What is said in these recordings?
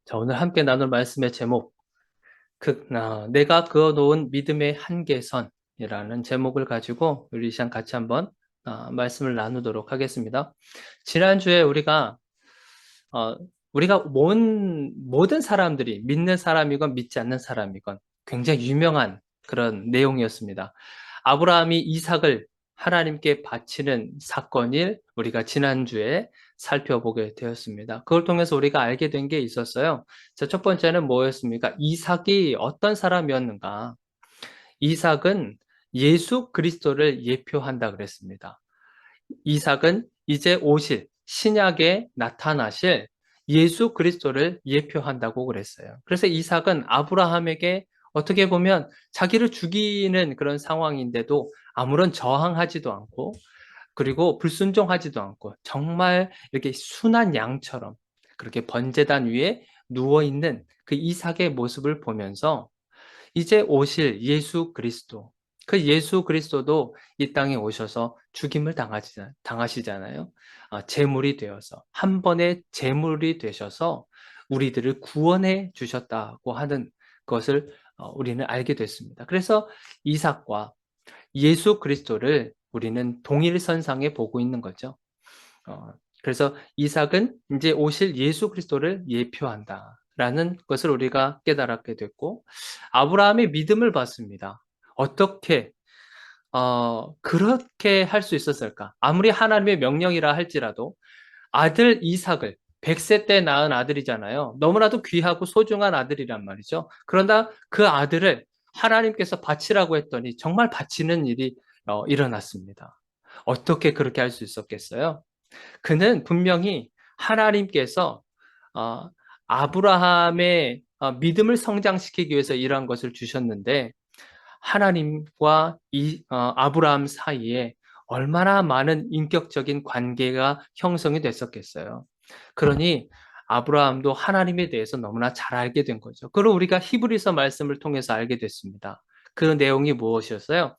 자, 오늘 함께 나눌 말씀의 제목, 내가 그어놓은 믿음의 한계선이라는 제목을 가지고 우리 이 시간 같이 한번 말씀을 나누도록 하겠습니다. 지난주에 어, 우리가 모든 사람들이 믿는 사람이건 믿지 않는 사람이건 굉장히 유명한 그런 내용이었습니다. 아브라함이 이삭을 하나님께 바치는 사건을 우리가 지난주에 살펴보게 되었습니다. 그걸 통해서 우리가 알게 된 게 있었어요. 자, 첫 번째는 뭐였습니까? 이삭이 어떤 사람이었는가? 이삭은 예수 그리스도를 예표한다 그랬습니다. 이삭은 이제 오실 신약에 나타나실 예수 그리스도를 예표한다고 그랬어요. 그래서 이삭은 아브라함에게 어떻게 보면 자기를 죽이는 그런 상황인데도 아무런 저항하지도 않고 그리고 불순종하지도 않고 정말 이렇게 순한 양처럼 그렇게 번제단 위에 누워 있는 그 이삭의 모습을 보면서 이제 오실 예수 그리스도, 그 예수 그리스도도 이 땅에 오셔서 죽임을 당하시잖아요. 제물이 되어서, 한 번의 제물이 되셔서 우리들을 구원해 주셨다고 하는 것을 우리는 알게 됐습니다. 그래서 이삭과 예수 그리스도를 우리는 동일선상에 보고 있는 거죠. 어, 그래서 이삭은 이제 오실 예수 그리스도를 예표한다라는 것을 우리가 깨달았게 됐고, 아브라함의 믿음을 봤습니다. 어떻게 그렇게 할 수 있었을까? 아무리 하나님의 명령이라 할지라도 아들 이삭을 100세 때 낳은 아들이잖아요. 너무나도 귀하고 소중한 아들이란 말이죠. 그런다 그 아들을 하나님께서 바치라고 했더니 정말 바치는 일이 일어났습니다. 어떻게 그렇게 할 수 있었겠어요? 그는 분명히 하나님께서 어, 아브라함의 믿음을 성장시키기 위해서 이러한 것을 주셨는데 하나님과 아브라함 사이에 얼마나 많은 인격적인 관계가 형성이 됐었겠어요. 그러니 아브라함도 하나님에 대해서 너무나 잘 알게 된 거죠. 그걸 우리가 히브리서 말씀을 통해서 알게 됐습니다. 그 내용이 무엇이었어요?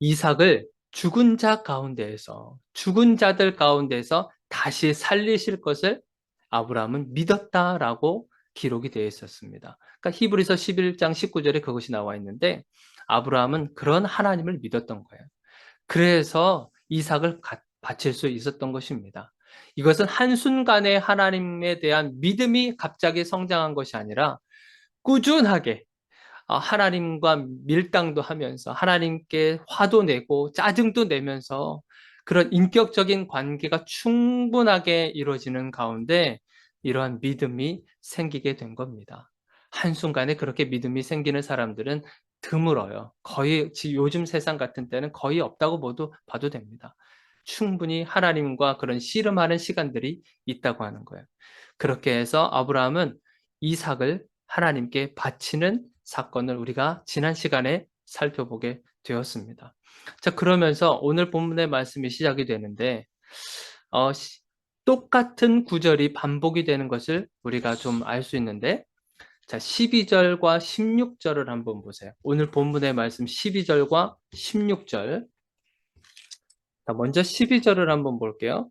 이삭을 죽은 자들 가운데에서 다시 살리실 것을 아브라함은 믿었다라고 기록이 되어 있었습니다. 그러니까 히브리서 11장 19절에 그것이 나와 있는데 아브라함은 그런 하나님을 믿었던 거예요. 그래서 이삭을 바칠 수 있었던 것입니다. 이것은 한순간에 하나님에 대한 믿음이 갑자기 성장한 것이 아니라 꾸준하게 하나님과 밀당도 하면서 하나님께 화도 내고 짜증도 내면서 그런 인격적인 관계가 충분하게 이루어지는 가운데 이러한 믿음이 생기게 된 겁니다. 한순간에 그렇게 믿음이 생기는 사람들은 드물어요. 거의 요즘 세상 같은 때는 거의 없다고 봐도 됩니다. 충분히 하나님과 그런 씨름하는 시간들이 있다고 하는 거예요. 그렇게 해서 아브라함은 이삭을 하나님께 바치는 사건을 우리가 지난 시간에 살펴보게 되었습니다. 자, 그러면서 오늘 본문의 말씀이 시작이 되는데, 어, 똑같은 구절이 반복이 되는 것을 우리가 좀 알 수 있는데, 자, 12절과 16절을 한번 보세요. 오늘 본문의 말씀 12절과 16절. 자, 먼저 12절을 한번 볼게요.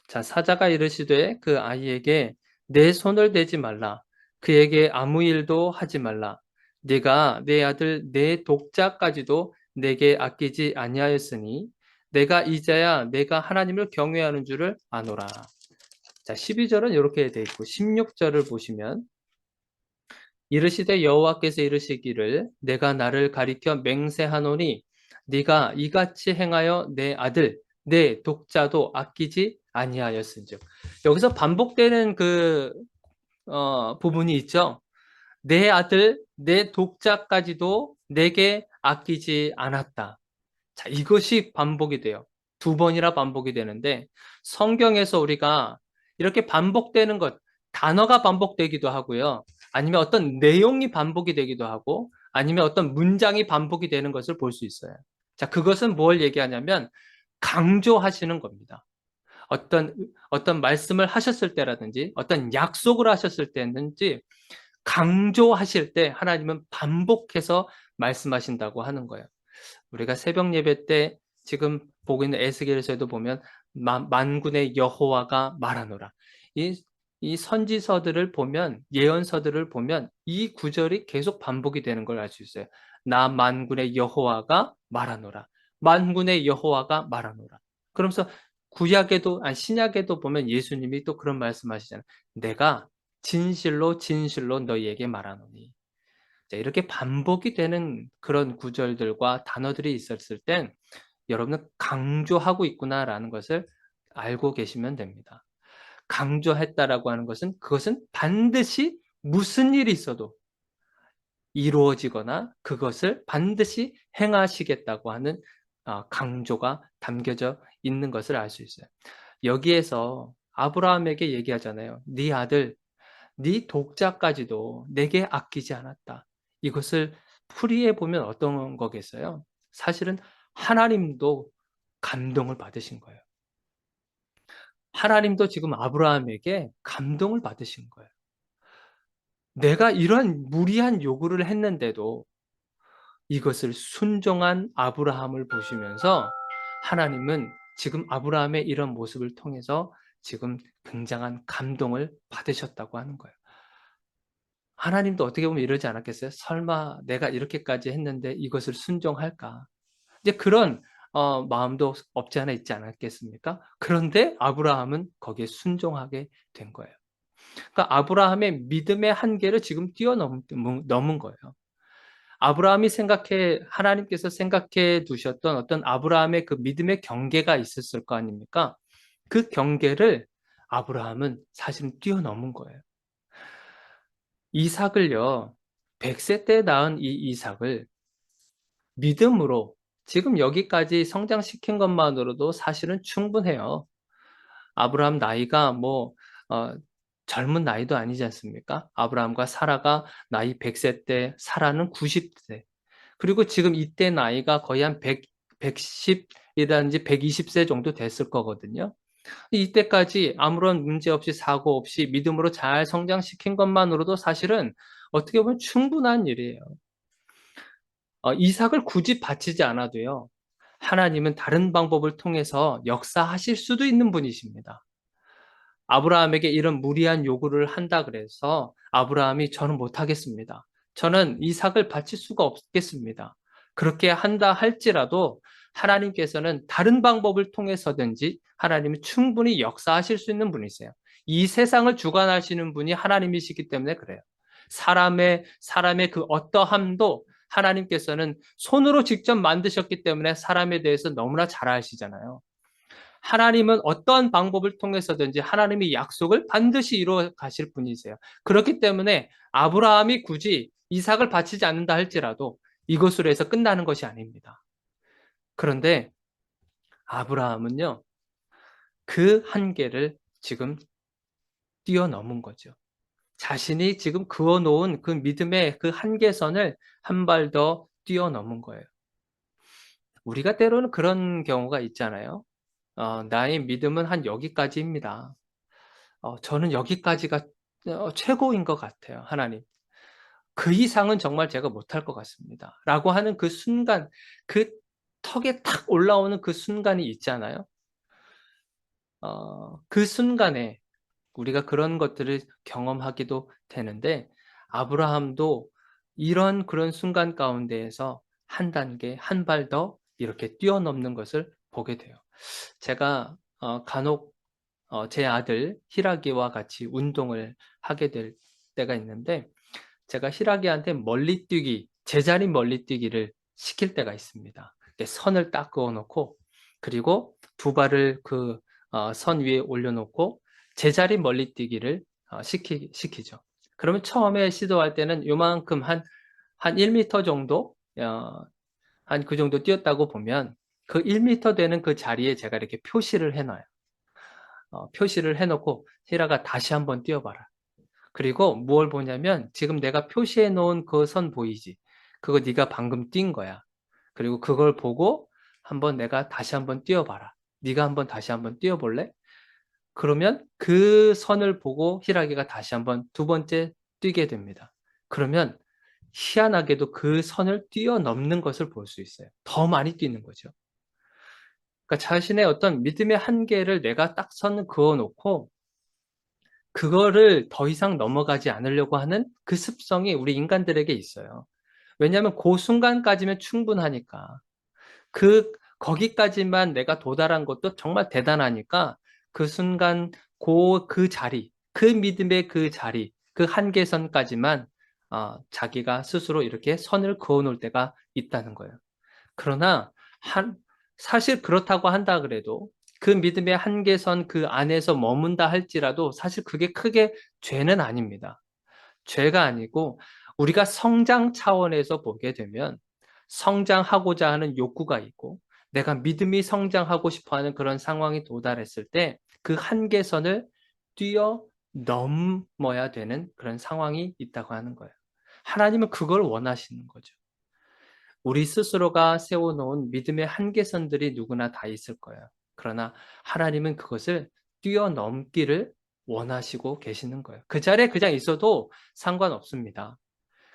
자, 사자가 이르시되 그 아이에게 내 손을 대지 말라. 그에게 아무 일도 하지 말라. 네가 내 아들 내 독자까지도 내게 아끼지 아니하였으니 내가 이제야 내가 하나님을 경외하는 줄을 아노라. 자, 12절은 이렇게 돼 있고 16절을 보시면 이르시되 여호와께서 이르시기를 내가 나를 가리켜 맹세하노니 네가 이같이 행하여 내 아들 내 독자도 아끼지 아니하였은즉. 여기서 반복되는 부분이 있죠. 내 아들 내 독자까지도 내게 아끼지 않았다. 자, 이것이 반복이 돼요. 두 번이나 반복이 되는데 성경에서 우리가 이렇게 반복되는 것, 단어가 반복되기도 하고요. 아니면 어떤 내용이 반복이 되기도 하고 아니면 어떤 문장이 반복이 되는 것을 볼 수 있어요. 자, 그것은 뭘 얘기하냐면 강조하시는 겁니다. 어떤 말씀을 하셨을 때라든지 어떤 약속을 하셨을 때든지 강조하실 때 하나님은 반복해서 말씀하신다고 하는 거예요. 우리가 새벽 예배 때 지금 보고 있는 에스겔서에도 보면 만군의 여호와가 말하노라. 이 이 선지서들을 보면, 예언서들을 보면 이 구절이 계속 반복이 되는 걸 알 수 있어요. 나 만군의 여호와가 말하노라. 만군의 여호와가 말하노라. 그러면서 구약에도, 아니 신약에도 보면 예수님이 또 그런 말씀하시잖아요. 내가 진실로 진실로 너희에게 말하노니. 자, 이렇게 반복이 되는 그런 구절들과 단어들이 있었을 땐 여러분은 강조하고 있구나라는 것을 알고 계시면 됩니다. 강조했다라고 하는 것은 그것은 반드시 무슨 일이 있어도 이루어지거나 그것을 반드시 행하시겠다고 하는 강조가 담겨져 있는 것을 알 수 있어요. 여기에서 아브라함에게 얘기하잖아요. 네 아들, 네 독자까지도 내게 아끼지 않았다. 이것을 풀이해 보면 어떤 거겠어요? 사실은 하나님도 감동을 받으신 거예요. 하나님도 지금 아브라함에게 감동을 받으신 거예요. 내가 이런 무리한 요구를 했는데도 이것을 순종한 아브라함을 보시면서 하나님은 지금 아브라함의 이런 모습을 통해서 지금 굉장한 감동을 받으셨다고 하는 거예요. 하나님도 어떻게 보면 이러지 않았겠어요? 설마 내가 이렇게까지 했는데 이것을 순종할까? 이제 그런 마음도 없지 않아 있지 않았겠습니까? 그런데 아브라함은 거기에 순종하게 된 거예요. 그러니까 아브라함의 믿음의 한계를 지금 넘은 거예요. 아브라함이 하나님께서 생각해 두셨던 어떤 아브라함의 그 믿음의 경계가 있었을 거 아닙니까? 그 경계를 아브라함은 사실은 뛰어넘은 거예요. 이삭을요, 100세 때 낳은 이 이삭을 믿음으로 지금 여기까지 성장시킨 것만으로도 사실은 충분해요. 아브라함 나이가 어, 젊은 나이도 아니지 않습니까? 아브라함과 사라가 나이 100세 때, 사라는 90세. 그리고 지금 이때 나이가 거의 한 110이라든지 120세 정도 됐을 거거든요. 이때까지 아무런 문제 없이 사고 없이 믿음으로 잘 성장시킨 것만으로도 사실은 어떻게 보면 충분한 일이에요. 이삭을 굳이 바치지 않아도요. 하나님은 다른 방법을 통해서 역사하실 수도 있는 분이십니다. 아브라함에게 이런 무리한 요구를 한다 그래서 아브라함이 저는 못하겠습니다. 저는 이삭을 바칠 수가 없겠습니다. 그렇게 한다 할지라도 하나님께서는 다른 방법을 통해서든지 하나님은 충분히 역사하실 수 있는 분이세요. 이 세상을 주관하시는 분이 하나님이시기 때문에 그래요. 사람의 그 어떠함도 하나님께서는 손으로 직접 만드셨기 때문에 사람에 대해서 너무나 잘 아시잖아요. 하나님은 어떠한 방법을 통해서든지 하나님의 약속을 반드시 이루어 가실 분이세요. 그렇기 때문에 아브라함이 굳이 이삭을 바치지 않는다 할지라도 이것으로 해서 끝나는 것이 아닙니다. 그런데 아브라함은요, 그 한계를 지금 뛰어넘은 거죠. 자신이 지금 그어놓은 그 믿음의 그 한계선을 한 발 더 뛰어넘은 거예요. 우리가 때로는 그런 경우가 있잖아요. 나의 믿음은 한 여기까지입니다. 저는 여기까지가 최고인 것 같아요, 하나님. 그 이상은 정말 제가 못할 것 같습니다. 라고 하는 그 순간, 그 턱에 탁 올라오는 그 순간이 있잖아요. 그 순간에 우리가 그런 것들을 경험하기도 되는데, 아브라함도 이런 그런 순간 가운데에서 한 단계, 한 발 더 이렇게 뛰어넘는 것을 보게 돼요. 제가 간혹 제 아들 희락이와 같이 운동을 하게 될 때가 있는데 제가 희락이한테 멀리뛰기, 제자리 멀리뛰기를 시킬 때가 있습니다. 선을 딱 그어놓고 그리고 두 발을 그 선 위에 올려놓고 제자리 멀리뛰기를 시키죠. 그러면 처음에 시도할 때는 요만큼 한 1m 정도, 한 그 정도 뛰었다고 보면 그 1m 되는 그 자리에 제가 이렇게 표시를 해놔요. 표시를 해놓고 희라가 다시 한번 뛰어봐라. 그리고 뭘 보냐면 지금 내가 표시해 놓은 그 선 보이지? 그거 네가 방금 뛴 거야. 그리고 그걸 보고 한번 내가 다시 한번 뛰어봐라. 네가 한번 다시 한번 뛰어볼래? 그러면 그 선을 보고 희락이가 다시 한번 두 번째 뛰게 됩니다. 그러면 희한하게도 그 선을 뛰어넘는 것을 볼 수 있어요. 더 많이 뛰는 거죠. 그러니까 자신의 어떤 믿음의 한계를 내가 딱 선 그어놓고 그거를 더 이상 넘어가지 않으려고 하는 그 습성이 우리 인간들에게 있어요. 왜냐하면 그 순간까지면 충분하니까. 거기까지만 내가 도달한 것도 정말 대단하니까 그 순간 그 자리, 그 믿음의 그 자리, 그 한계선까지만 자기가 스스로 이렇게 선을 그어 놓을 때가 있다는 거예요. 그러나 사실 그렇다고 한다 그래도 그 믿음의 한계선 그 안에서 머문다 할지라도 사실 그게 크게 죄는 아닙니다. 죄가 아니고 우리가 성장 차원에서 보게 되면 성장하고자 하는 욕구가 있고 내가 믿음이 성장하고 싶어하는 그런 상황이 도달했을 때 그 한계선을 뛰어넘어야 되는 그런 상황이 있다고 하는 거예요. 하나님은 그걸 원하시는 거죠. 우리 스스로가 세워놓은 믿음의 한계선들이 누구나 다 있을 거예요. 그러나 하나님은 그것을 뛰어넘기를 원하시고 계시는 거예요. 그 자리에 그냥 있어도 상관없습니다.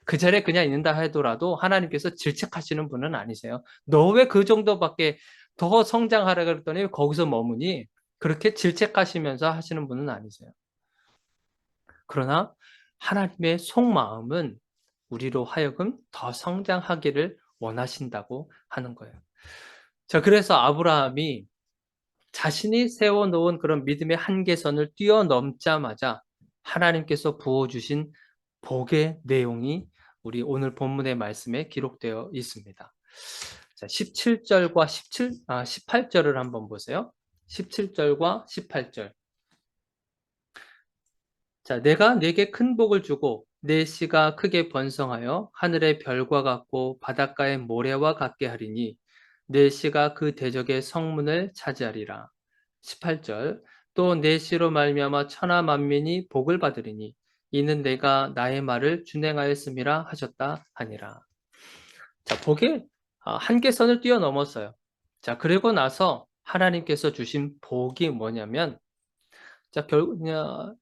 그 자리에 그냥 있는다 하더라도 하나님께서 질책하시는 분은 아니세요. 너 왜 그 정도밖에 더 성장하라 그랬더니 거기서 머무니? 그렇게 질책하시면서 하시는 분은 아니세요. 그러나 하나님의 속마음은 우리로 하여금 더 성장하기를 원하신다고 하는 거예요. 자, 그래서 아브라함이 자신이 세워놓은 그런 믿음의 한계선을 뛰어넘자마자 하나님께서 부어주신 복의 내용이 우리 오늘 본문의 말씀에 기록되어 있습니다. 자, 17절과 18절을 한번 보세요. 17절과 18절. 자, 내가 네게 큰 복을 주고 내 씨가 크게 번성하여 하늘의 별과 같고 바닷가의 모래와 같게 하리니 내 씨가 그 대적의 성문을 차지하리라. 18절. 또 내 씨로 말미암아 천하 만민이 복을 받으리니 이는 내가 나의 말을 준행하였음이라 하셨다 하니라. 자, 복의 한계선을 뛰어넘었어요. 자, 그리고 나서 하나님께서 주신 복이 뭐냐면 자,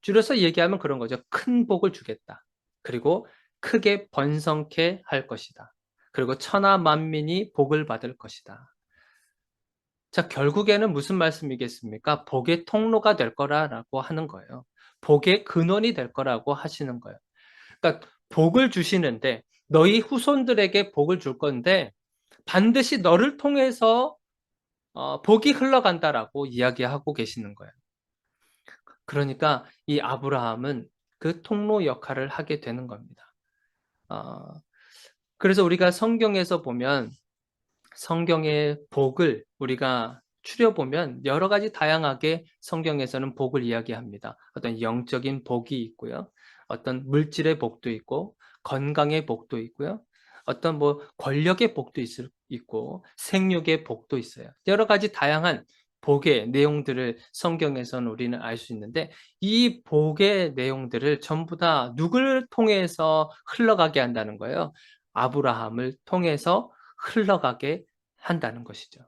줄여서 얘기하면 그런 거죠. 큰 복을 주겠다. 그리고 크게 번성케 할 것이다. 그리고 천하 만민이 복을 받을 것이다. 자, 결국에는 무슨 말씀이겠습니까? 복의 통로가 될 거라고 하는 거예요. 복의 근원이 될 거라고 하시는 거예요. 그러니까 복을 주시는데 너희 후손들에게 복을 줄 건데 반드시 너를 통해서 복이 흘러간다라고 이야기하고 계시는 거예요. 그러니까 이 아브라함은 그 통로 역할을 하게 되는 겁니다. 어, 그래서 우리가 성경에서 보면 성경의 복을 우리가 추려보면 여러 가지 다양하게 성경에서는 복을 이야기합니다. 어떤 영적인 복이 있고요. 어떤 물질의 복도 있고 건강의 복도 있고요. 어떤 권력의 복도 있고 생육의 복도 있어요. 여러 가지 다양한 복의 내용들을 성경에서는 우리는 알 수 있는데 이 복의 내용들을 전부 다 누구를 통해서 흘러가게 한다는 거예요. 아브라함을 통해서 흘러가게 한다는 것이죠.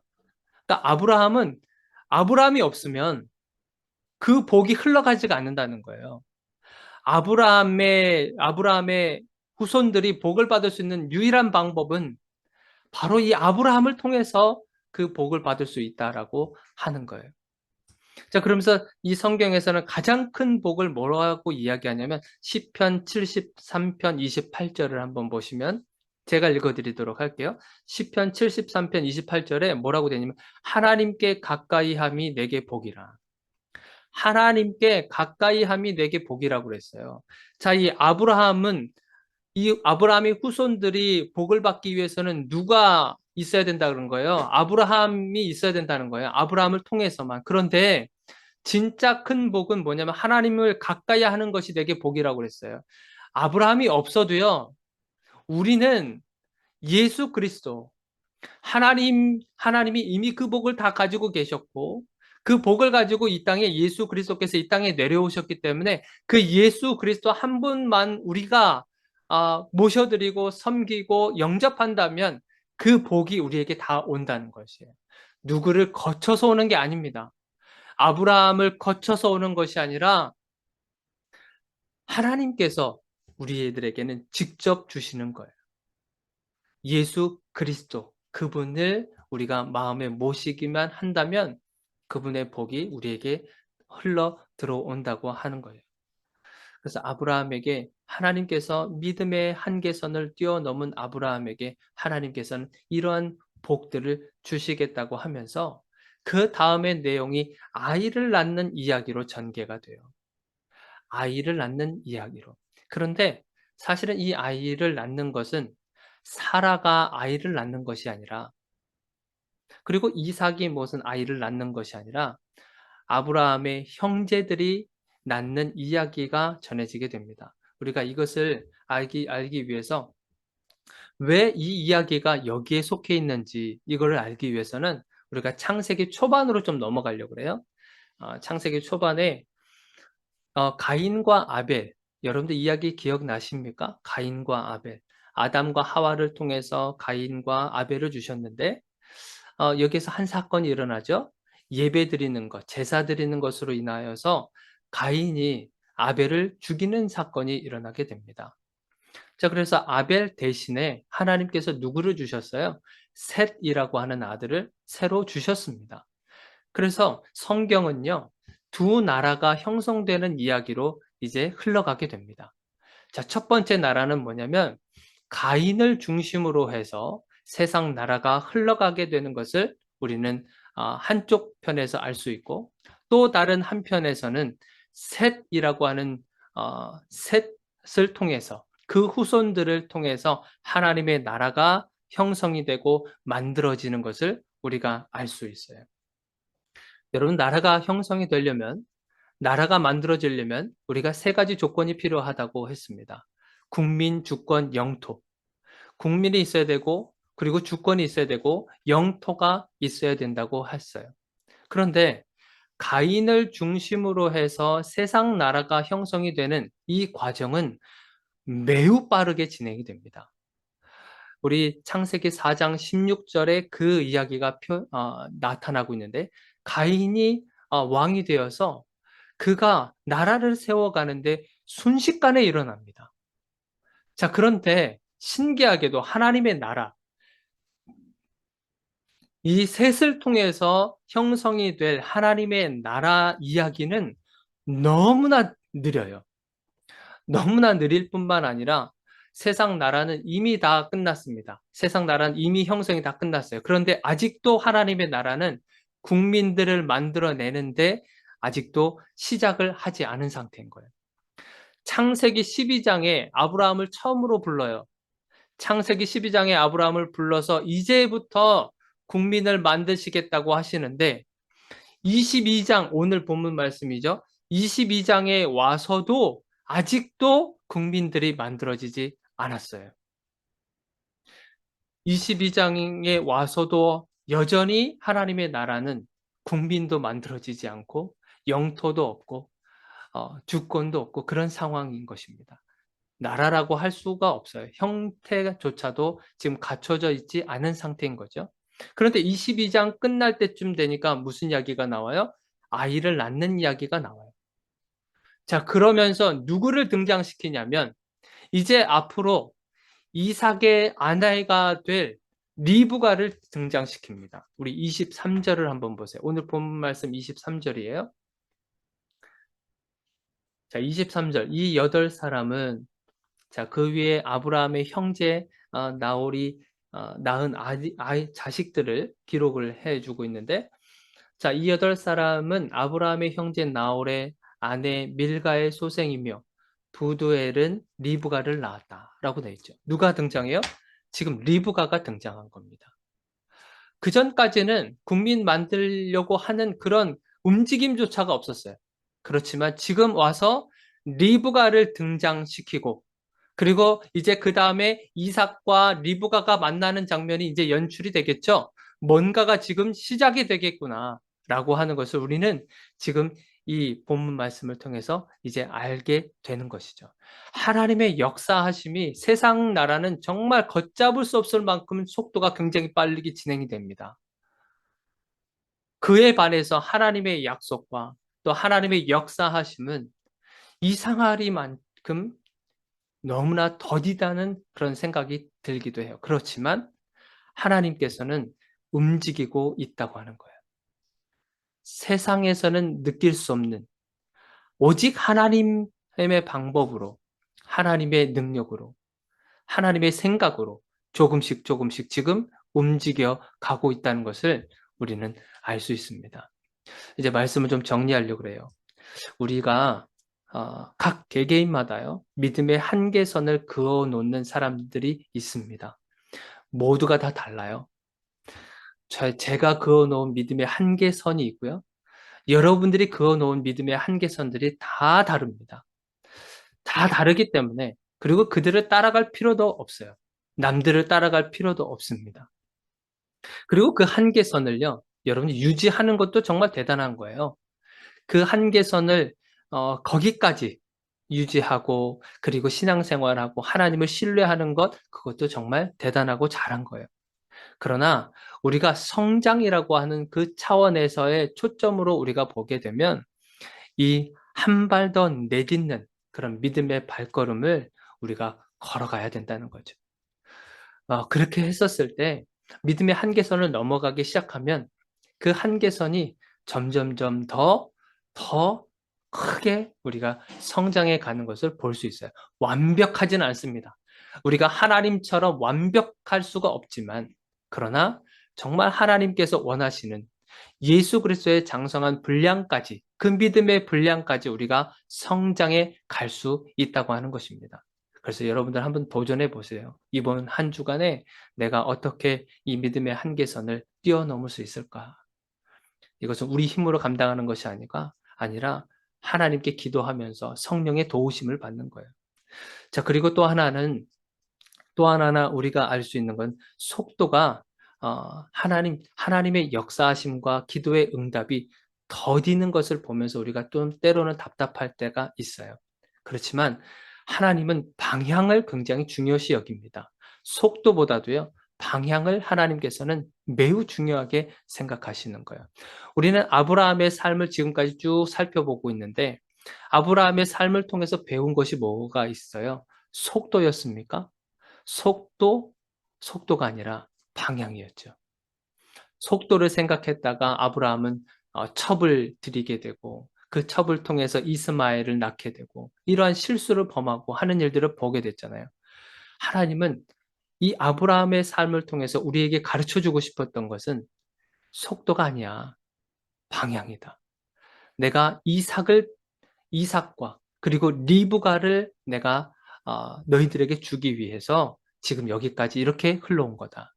그러니까 아브라함이 없으면 그 복이 흘러가지가 않는다는 거예요. 아브라함의 후손들이 복을 받을 수 있는 유일한 방법은 바로 이 아브라함을 통해서 그 복을 받을 수 있다라고 하는 거예요. 자, 그러면서 이 성경에서는 가장 큰 복을 뭐라고 이야기하냐면 시편 73편 28절을 한번 보시면 제가 읽어드리도록 할게요. 시편 73편 28절에 뭐라고 되냐면 하나님께 가까이함이 내게 복이라. 하나님께 가까이함이 내게 복이라고 그랬어요. 자, 이 아브라함의 후손들이 복을 받기 위해서는 누가 있어야 된다 그런 거예요. 아브라함이 있어야 된다는 거예요. 아브라함을 통해서만. 그런데 진짜 큰 복은 뭐냐면 하나님을 가까이 하는 것이 내게 복이라고 그랬어요. 아브라함이 없어도요, 우리는 예수 그리스도, 하나님이 이미 그 복을 다 가지고 계셨고, 그 복을 가지고 이 땅에 예수 그리스도께서 이 땅에 내려오셨기 때문에 그 예수 그리스도 한 분만 우리가 모셔드리고 섬기고 영접한다면 그 복이 우리에게 다 온다는 것이에요. 누구를 거쳐서 오는 게 아닙니다. 아브라함을 거쳐서 오는 것이 아니라 하나님께서 우리들에게는 직접 주시는 거예요. 예수 그리스도, 그분을 우리가 마음에 모시기만 한다면 그분의 복이 우리에게 흘러 들어온다고 하는 거예요. 그래서 아브라함에게 하나님께서 믿음의 한계선을 뛰어넘은 아브라함에게 하나님께서는 이러한 복들을 주시겠다고 하면서 그 다음의 내용이 아이를 낳는 이야기로 전개가 돼요. 아이를 낳는 이야기로. 그런데 사실은 이 아이를 낳는 것은 사라가 아이를 낳는 것이 아니라, 그리고 이삭이 무슨 아이를 낳는 것이 아니라 아브라함의 형제들이 낳는 이야기가 전해지게 됩니다. 우리가 이것을 알기 위해서 왜 이 이야기가 여기에 속해 있는지 이거를 알기 위해서는 우리가 창세기 초반으로 좀 넘어가려고 그래요. 창세기 초반에 가인과 아벨, 여러분들 이야기 기억나십니까? 가인과 아벨. 아담과 하와를 통해서 가인과 아벨을 주셨는데 여기서 한 사건이 일어나죠. 예배 드리는 것, 제사 드리는 것으로 인하여서 가인이 아벨을 죽이는 사건이 일어나게 됩니다. 자, 그래서 아벨 대신에 하나님께서 누구를 주셨어요? 셋이라고 하는 아들을 새로 주셨습니다. 그래서 성경은요, 두 나라가 형성되는 이야기로 이제 흘러가게 됩니다. 자, 첫 번째 나라는 뭐냐면 가인을 중심으로 해서 세상 나라가 흘러가게 되는 것을 우리는 한쪽 편에서 알 수 있고, 또 다른 한편에서는 셋이라고 하는 셋을 통해서 그 후손들을 통해서 하나님의 나라가 형성이 되고 만들어지는 것을 우리가 알 수 있어요. 여러분, 나라가 형성이 되려면, 나라가 만들어지려면 우리가 세 가지 조건이 필요하다고 했습니다. 국민, 주권, 영토. 국민이 있어야 되고, 그리고 주권이 있어야 되고, 영토가 있어야 된다고 했어요. 그런데 가인을 중심으로 해서 세상 나라가 형성이 되는 이 과정은 매우 빠르게 진행이 됩니다. 우리 창세기 4장 16절에 그 이야기가 나타나고 있는데, 가인이 왕이 되어서 그가 나라를 세워가는데 순식간에 일어납니다. 자, 그런데 신기하게도 하나님의 나라, 이 셋을 통해서 형성이 될 하나님의 나라 이야기는 너무나 느려요. 너무나 느릴 뿐만 아니라 세상 나라는 이미 다 끝났습니다. 세상 나라는 이미 형성이 다 끝났어요. 그런데 아직도 하나님의 나라는 국민들을 만들어내는데 아직도 시작을 하지 않은 상태인 거예요. 창세기 12장에 아브라함을 처음으로 불러요. 창세기 12장에 아브라함을 불러서 이제부터 국민을 만드시겠다고 하시는데 22장, 오늘 본문 말씀이죠. 22장에 와서도 아직도 국민들이 만들어지지 않았어요. 22장에 와서도 여전히 하나님의 나라는 국민도 만들어지지 않고 영토도 없고 주권도 없고 그런 상황인 것입니다. 나라라고 할 수가 없어요. 형태조차도 지금 갖춰져 있지 않은 상태인 거죠. 그런데 22장 끝날 때쯤 되니까 무슨 이야기가 나와요? 아이를 낳는 이야기가 나와요. 자, 그러면서 누구를 등장시키냐면 이제 앞으로 이삭의 아내가 될 리브가를 등장시킵니다. 우리 23절을 한번 보세요. 오늘 본문 말씀 23절이에요. 자, 23절. 이 8사람은 자, 그 위에 아브라함의 형제 나홀이 낳은 자식들을 기록을 해주고 있는데, 자, 이 8사람은 아브라함의 형제 나홀의 아내 밀가의 소생이며 부두엘은 리브가를 낳았다라고 되어 있죠. 누가 등장해요? 지금 리브가가 등장한 겁니다. 그 전까지는 국민 만들려고 하는 그런 움직임조차가 없었어요. 그렇지만 지금 와서 리브가를 등장시키고 그리고 이제 그 다음에 이삭과 리브가가 만나는 장면이 이제 연출이 되겠죠. 뭔가가 지금 시작이 되겠구나 라고 하는 것을 우리는 지금 이 본문 말씀을 통해서 이제 알게 되는 것이죠. 하나님의 역사하심이 세상 나라는 정말 걷잡을 수 없을 만큼 속도가 굉장히 빠르게 진행이 됩니다. 그에 반해서 하나님의 약속과 또 하나님의 역사하심은 이상하리만큼 너무나 더디다는 그런 생각이 들기도 해요. 그렇지만 하나님께서는 움직이고 있다고 하는 거예요. 세상에서는 느낄 수 없는 오직 하나님 하나님의 방법으로, 하나님의 능력으로, 하나님의 생각으로 조금씩 조금씩 지금 움직여 가고 있다는 것을 우리는 알 수 있습니다. 이제 말씀을 좀 정리하려고 그래요. 우리가 각 개개인마다요, 믿음의 한계선을 그어 놓는 사람들이 있습니다. 모두가 다 달라요. 제가 그어 놓은 믿음의 한계선이 있고요. 여러분들이 그어 놓은 믿음의 한계선들이 다 다릅니다. 다 다르기 때문에, 그리고 그들을 따라갈 필요도 없어요. 남들을 따라갈 필요도 없습니다. 그리고 그 한계선을요, 여러분이 유지하는 것도 정말 대단한 거예요. 그 한계선을 거기까지 유지하고, 그리고 신앙생활하고 하나님을 신뢰하는 것, 그것도 정말 대단하고 잘한 거예요. 그러나 우리가 성장이라고 하는 그 차원에서의 초점으로 우리가 보게 되면, 이 한 발 더 내딛는 그런 믿음의 발걸음을 우리가 걸어가야 된다는 거죠. 그렇게 했었을 때 믿음의 한계선을 넘어가기 시작하면 그 한계선이 점점점 더 크게 우리가 성장해 가는 것을 볼 수 있어요. 완벽하지는 않습니다. 우리가 하나님처럼 완벽할 수가 없지만, 그러나 정말 하나님께서 원하시는 예수 그리스도의 장성한 분량까지, 그 믿음의 분량까지 우리가 성장해 갈 수 있다고 하는 것입니다. 그래서 여러분들 한번 도전해 보세요. 이번 한 주간에 내가 어떻게 이 믿음의 한계선을 뛰어넘을 수 있을까? 이것은 우리 힘으로 감당하는 것이 아니라 하나님께 기도하면서 성령의 도우심을 받는 거예요. 자, 그리고 또 하나 우리가 알 수 있는 건, 속도가 하나님의 역사하심과 기도의 응답이 더디는 것을 보면서 우리가 좀 때로는 답답할 때가 있어요. 그렇지만 하나님은 방향을 굉장히 중요시 여깁니다. 속도보다도요, 방향을 하나님께서는 매우 중요하게 생각하시는 거예요. 우리는 아브라함의 삶을 지금까지 쭉 살펴보고 있는데, 아브라함의 삶을 통해서 배운 것이 뭐가 있어요? 속도였습니까? 속도가 아니라 방향이었죠. 속도를 생각했다가 아브라함은 첩을 들이게 되고, 그 첩을 통해서 이스마엘을 낳게 되고, 이러한 실수를 범하고 하는 일들을 보게 됐잖아요. 하나님은 이 아브라함의 삶을 통해서 우리에게 가르쳐 주고 싶었던 것은 속도가 아니야, 방향이다. 내가 이삭과 그리고 리브가를 내가 너희들에게 주기 위해서 지금 여기까지 이렇게 흘러온 거다.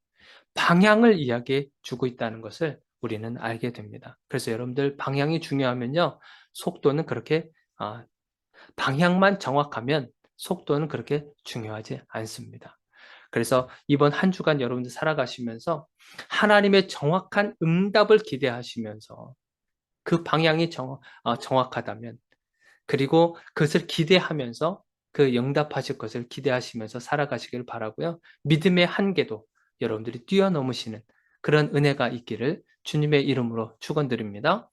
방향을 이야기해 주고 있다는 것을 우리는 알게 됩니다. 그래서 여러분들, 방향이 중요하면요, 속도는 그렇게 방향만 정확하면 속도는 그렇게 중요하지 않습니다. 그래서 이번 한 주간 여러분들 살아가시면서 하나님의 정확한 응답을 기대하시면서, 그 방향이 정확하다면, 그리고 그것을 기대하면서 그 응답하실 것을 기대하시면서 살아가시길 바라고요. 믿음의 한계도 여러분들이 뛰어넘으시는 그런 은혜가 있기를 주님의 이름으로 축원드립니다.